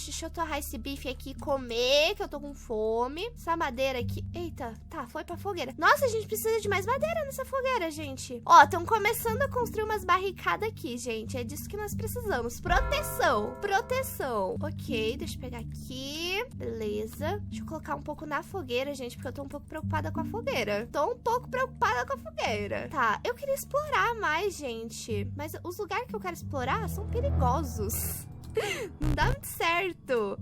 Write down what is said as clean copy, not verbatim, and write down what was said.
deixa eu torrar esse bife aqui e comer, que eu tô com fome. Essa madeira aqui... Eita, tá, foi pra fogueira. Nossa, a gente precisa de mais madeira nessa fogueira, gente. Ó, estão começando a construir umas barricadas aqui, gente. É disso que nós precisamos. Proteção. Proteção. Ok, deixa eu pegar aqui. Beleza. Deixa eu colocar um pouco na fogueira, gente, porque eu tô um pouco preocupada com a fogueira. Tô um pouco preocupada com a fogueira. Tá, eu queria explorar mais, gente. Mas os lugares que eu quero explorar são perigosos. Não dá muito certo.